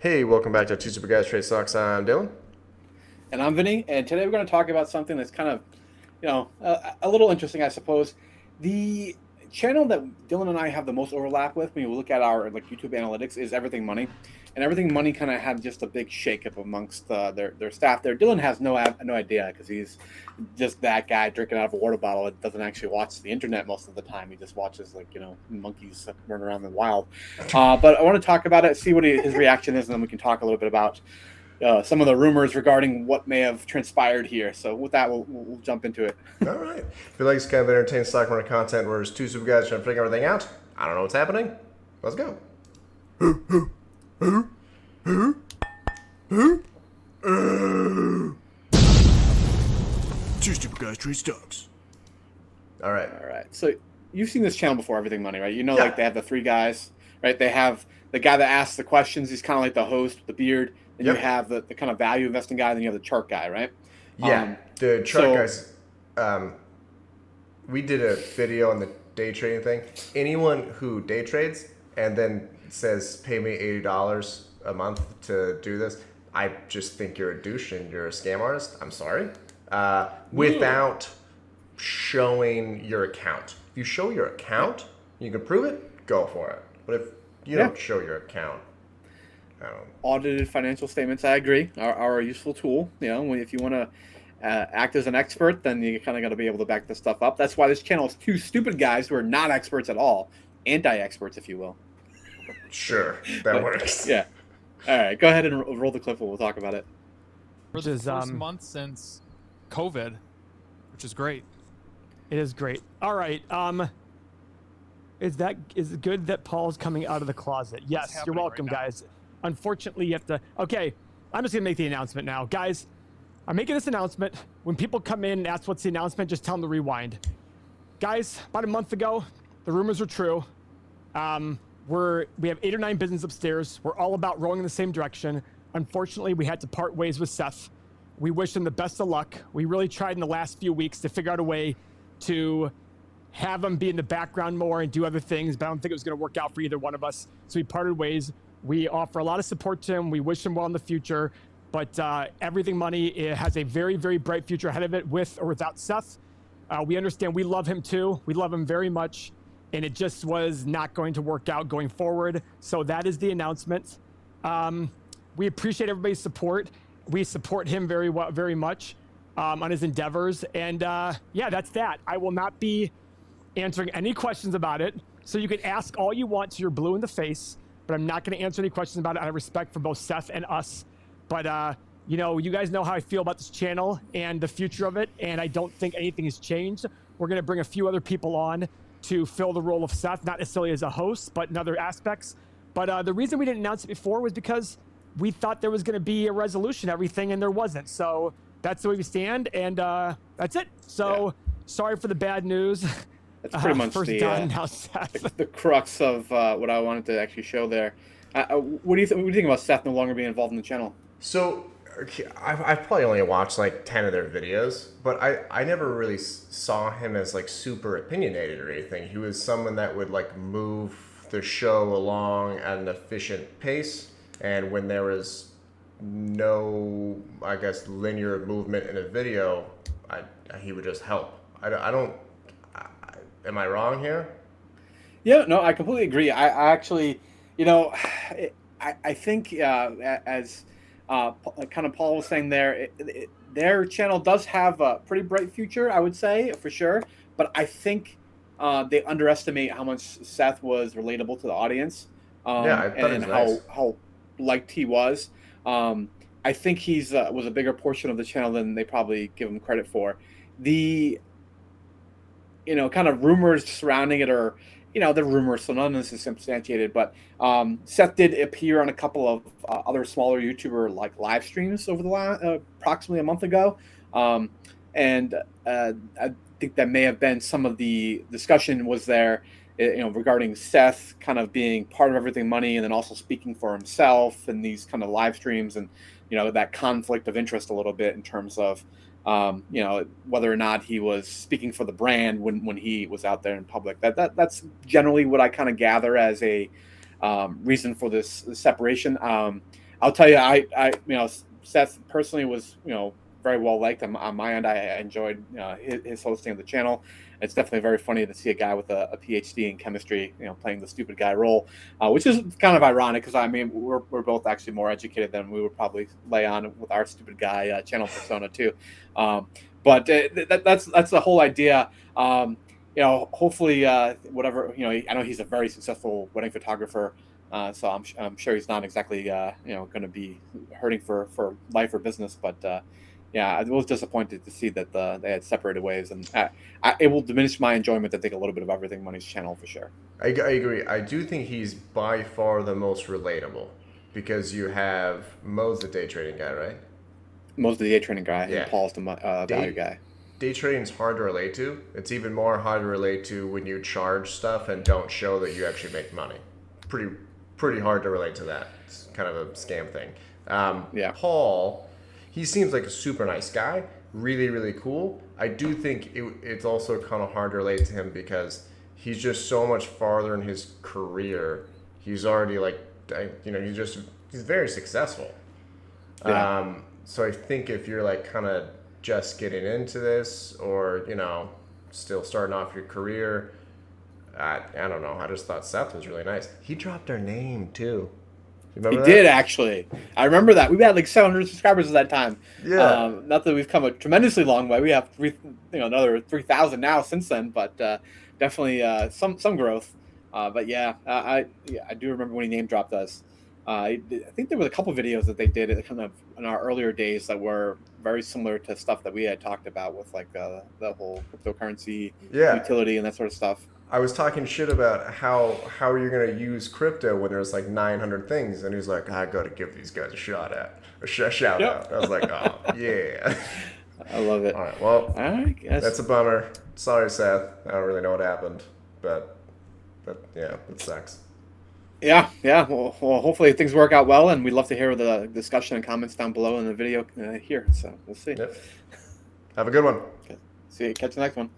Hey, welcome back to Two Super Guys Trade Stocks. I'm Dylan. And I'm Vinny, and today we're going to talk about something that's kind of, a little interesting, I suppose. The channel that Dylan and I have the most overlap with when you look at our YouTube analytics is Everything Money, and Everything Money kind of had just a big shakeup amongst their staff there. Dylan has no idea because he's just that guy drinking out of a water bottle and doesn't actually watch the internet most of the time. He just watches monkeys run around in the wild. But I want to talk about it, see what his reaction is, and then we can talk a little bit about some of the rumors regarding what may have transpired here. So with that, we'll jump into it. All right. If you like this kind of entertaining stock market content where there's two super guys trying to figure everything out, I don't know what's happening. Let's go. Two stupid guys trade stocks. All right. All right. So you've seen this channel before, Everything Money, right? Yeah. Like they have the three guys, right? They have the guy that asks the questions. He's kind of like the host with the beard. Then Yep. you have the kind of value investing guy. Then you have the chart guy, right? Yeah. The chart guys, we did a video on the day trading thing. Anyone who day trades and then says, pay me $80 a month to do this, I just think you're a douche and you're a scam artist. I'm sorry. Without showing your account. If you show your account, you can prove it, go for it. But if you don't show your account, I don't. Audited financial statements, I agree, are a useful tool. If you want to act as an expert, then you kind of got to be able to back this stuff up. That's why this channel is two stupid guys who are not experts at all, anti-experts, if you will. Sure, that works. Yeah. All right, go ahead and roll the clip and we'll talk about it. For the first month since COVID, which is great. It is great. All right. Is it good that Paul's coming out of the closet? Yes, you're welcome, right now? guys. Unfortunately, you have to. Okay, I'm just gonna make the announcement now, guys. I'm making this announcement. When people come in and ask what's the announcement, just tell them to rewind. Guys, about a month ago, the rumors were true. We have 8 or 9 businesses upstairs. We're all about rowing in the same direction. Unfortunately, we had to part ways with Seth. We wish him the best of luck. We really tried in the last few weeks to figure out a way to have him be in the background more and do other things, but I don't think it was going to work out for either one of us. So we parted ways. We offer a lot of support to him. We wish him well in the future, but Everything Money, it has a very, very bright future ahead of it with or without Seth. We understand we love him too. We love him very much, and it just was not going to work out going forward. So that is the announcement. We appreciate everybody's support. We support him very much on his endeavors. And yeah, that's that. I will not be answering any questions about it. So you can ask all you want till you're blue in the face, but I'm not going to answer any questions about it out of respect for both Seth and us. But, you guys know how I feel about this channel and the future of it, and I don't think anything has changed. We're going to bring a few other people on to fill the role of Seth, not necessarily as a host, but in other aspects. But the reason we didn't announce it before was because we thought there was going to be a resolution to everything, and there wasn't. So that's the way we stand, and that's it. So sorry for the bad news. That's pretty much the crux of what I wanted to actually show there. What do you think about Seth no longer being involved in the channel? So, I've probably only watched like 10 of their videos, but I never really saw him as like super opinionated or anything. He was someone that would like move the show along at an efficient pace, and when there was no, I guess, linear movement in a video, he would just help. Am I wrong here? Yeah, no, I completely agree. I actually, I think as kind of Paul was saying there, their channel does have a pretty bright future, I would say, for sure. But I think they underestimate how much Seth was relatable to the audience. And how liked he was. I think he's was a bigger portion of the channel than they probably give him credit for. The kind of rumors surrounding it are, the rumors, so none of this is substantiated, but Seth did appear on a couple of other smaller YouTuber like live streams over the last approximately a month ago. And I think that may have been some of the discussion was there, regarding Seth kind of being part of Everything Money and then also speaking for himself in these kind of live streams, and that conflict of interest a little bit in terms of whether or not he was speaking for the brand when he was out there in public. That's generally what I kind of gather as a reason for this separation. I'll tell you, Seth personally was, very well liked on my end. I enjoyed his hosting of the channel. It's definitely very funny to see a guy with a PhD in chemistry, playing the stupid guy role, which is kind of ironic because we're both actually more educated than we would probably lay on with our stupid guy channel persona too. But that's the whole idea. Hopefully, whatever, I know he's a very successful wedding photographer. So I'm sure he's not exactly going to be hurting for life or business, but yeah, I was disappointed to see that they had separated ways, and it will diminish my enjoyment to take a little bit of Everything Money's channel for sure. I agree. I do think he's by far the most relatable because you have Mo's the day trading guy, right? Mo's the day trading guy, Yeah. and Paul's the value guy. Day trading's hard to relate to. It's even more hard to relate to when you charge stuff and don't show that you actually make money. Pretty hard to relate to that. It's kind of a scam thing. Yeah. Paul, he seems like a super nice guy, really, really cool. I do think it's also kind of hard to relate to him because he's just so much farther in his career. He's already he's very successful. Yeah. So I think if you're like kind of just getting into this or, still starting off your career, I don't know. I just thought Seth was really nice. He dropped our name too. You remember He that? did, actually. I remember that. We had like 700 subscribers at that time. Yeah. Not that we've come a tremendously long way. We have another 3,000 now since then, but definitely some growth. But yeah, I do remember when he name dropped us. I think there was a couple videos that they did kind of in our earlier days that were very similar to stuff that we had talked about with like the whole cryptocurrency utility and that sort of stuff. I was talking shit about how you're gonna use crypto when there's like 900 things, and he's like, I gotta give these guys a shout out. I was like, oh yeah. I love it. All right, well, All right, guys. that's a bummer. Sorry, Seth. I don't really know what happened, but yeah, it sucks. Yeah. Well, hopefully things work out well, and we'd love to hear the discussion and comments down below in the video here. So we'll see. Yep. Have a good one. Okay. See you. Catch the next one.